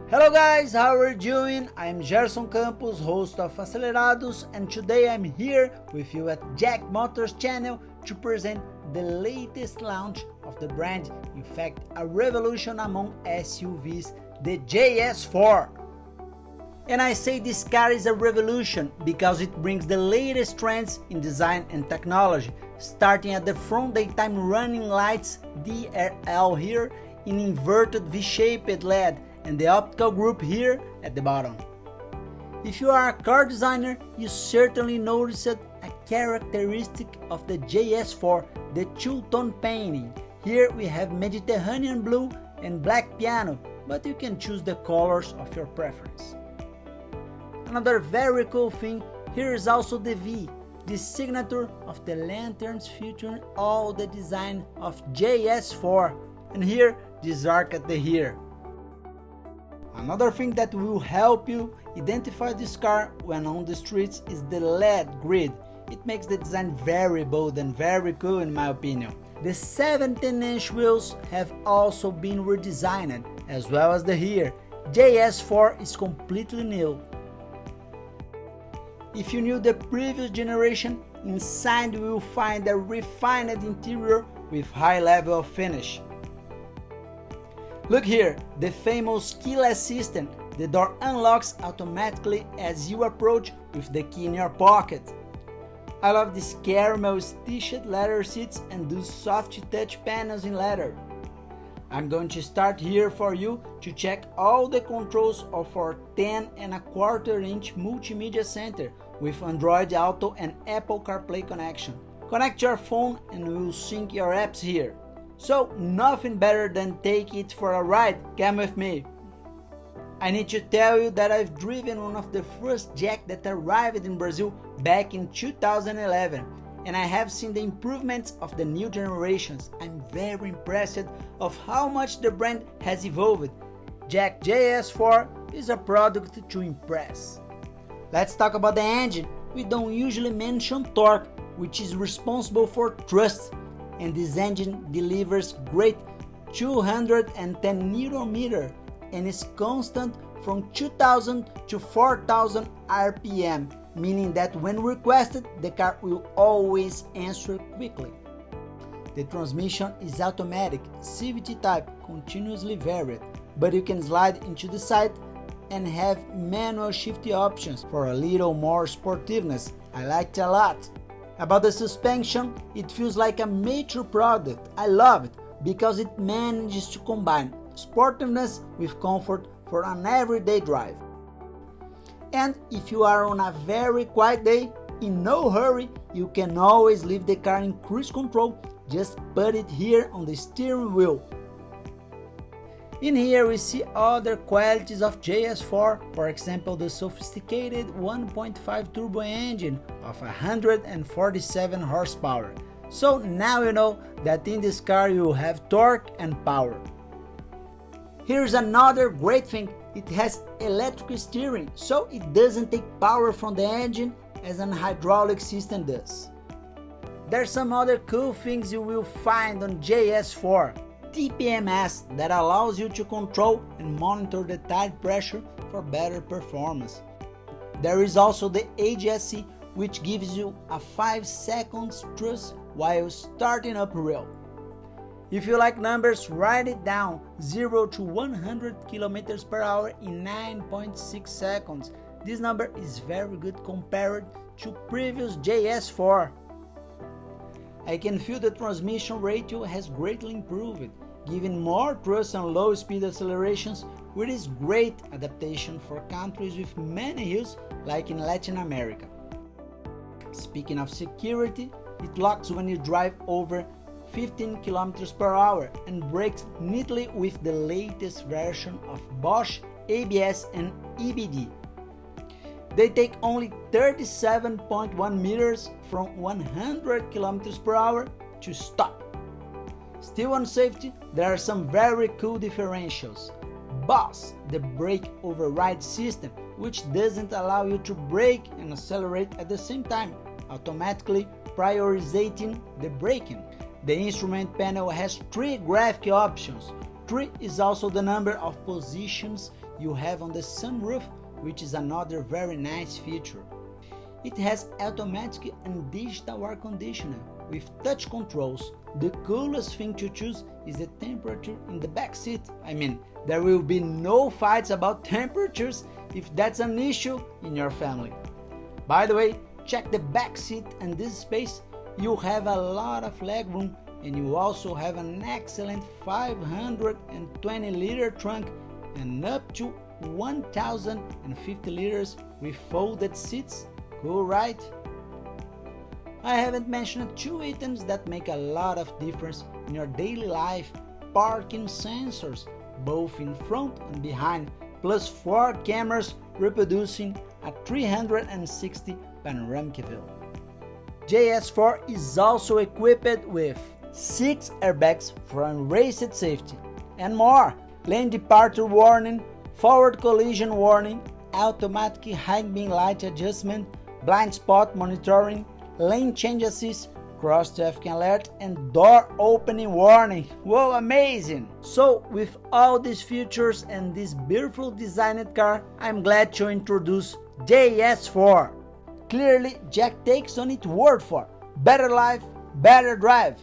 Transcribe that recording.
Hello guys, how are you doing? I'm Gerson Campos, host of Acelerados, and today I'm here with you at JAC Motors channel to present the latest launch of the brand, in fact a revolution among SUVs, the JS4. And I say this car is a revolution because it brings the latest trends in design and technology, starting at the front daytime running lights DRL here in inverted V-shaped LED and the optical group here at the bottom. If you are a car designer, you certainly noticed a characteristic of the JS4, the two-tone painting. Here we have Mediterranean blue and black piano, but you can choose the colors of your preference. Another very cool thing, here is also the V, the signature of the lanterns featuring all the design of JS4, and here this arc at the rear. Another thing that will help you identify this car when on the streets is the LED grid. It makes the design very bold and very cool in my opinion. The 17-inch wheels have also been redesigned, as well as the rear. JS4 is completely new. If you knew the previous generation, inside you will find a refined interior with high level of finish. Look here, the famous keyless system. The door unlocks automatically as you approach with the key in your pocket. I love these caramel stitched leather seats and those soft touch panels in leather. I'm going to start here for you to check all the controls of our 10.25-inch multimedia center with Android Auto and Apple CarPlay connection. Connect your phone and we'll sync your apps here. So nothing better than take it for a ride. Come with me. I need to tell you that I've driven one of the first JAC that arrived in Brazil back in 2011, and I have seen the improvements of the new generations. I'm very impressed of how much the brand has evolved. JAC JS4 is a product to impress. Let's talk about the engine. We don't usually mention torque, which is responsible for thrust, and this engine delivers great 210 Nm and is constant from 2000 to 4000 RPM, meaning that when requested, the car will always answer quickly. The transmission is automatic, CVT type, continuously varied, but you can slide into the side and have manual shifty options for a little more sportiveness. I liked it a lot. About the suspension, it feels like a mature product. I love it because it manages to combine sportiveness with comfort for an everyday drive. And if you are on a very quiet day, in no hurry, you can always leave the car in cruise control. Just put it here on the steering wheel. In here we see other qualities of JS4, for example the sophisticated 1.5 turbo engine of 147 horsepower. So now you know that in this car you will have torque and power. Here's another great thing, it has electric steering, so it doesn't take power from the engine as an hydraulic system does. There's some other cool things you will find on JS4. TPMS that allows you to control and monitor the tire pressure for better performance. There is also the AGSC, which gives you a 5 seconds thrust while starting up real. If you like numbers, write it down: 0 to 100 km per hour in 9.6 seconds. This number is very good compared to previous JS4. I can feel the transmission ratio has greatly improved, giving more thrust and low speed accelerations, which is great adaptation for countries with many hills like in Latin America. Speaking of security, it locks when you drive over 15 km per hour and brakes neatly with the latest version of Bosch ABS and EBD. They take only 37.1 meters from 100 km per hour to stop. Still on safety, there are some very cool differentials. BOSS, the brake override system, which doesn't allow you to brake and accelerate at the same time, automatically prioritizing the braking. The instrument panel has 3 graphic options. 3 is also the number of positions you have on the sunroof, which is another very nice feature. It has automatic and digital air conditioner with touch controls. The coolest thing to choose is the temperature in the back seat. I mean, there will be no fights about temperatures if that's an issue in your family. By the way, check the back seat and this space. You have a lot of legroom, and you also have an excellent 520-liter trunk and up to 1,050 liters with folded seats. Cool, right? I haven't mentioned two items that make a lot of difference in your daily life: parking sensors, both in front and behind, plus 4 cameras reproducing a 360 panoramic view. JS4 is also equipped with 6 airbags for enhanced safety and more: lane departure warning, forward collision warning, automatic high beam light adjustment, blind spot monitoring, lane change assist, cross traffic alert, and door opening warning. Whoa, amazing! So with all these features and this beautiful designed car, I'm glad to introduce JS4. Clearly, JAC takes on its word for better life, better drive.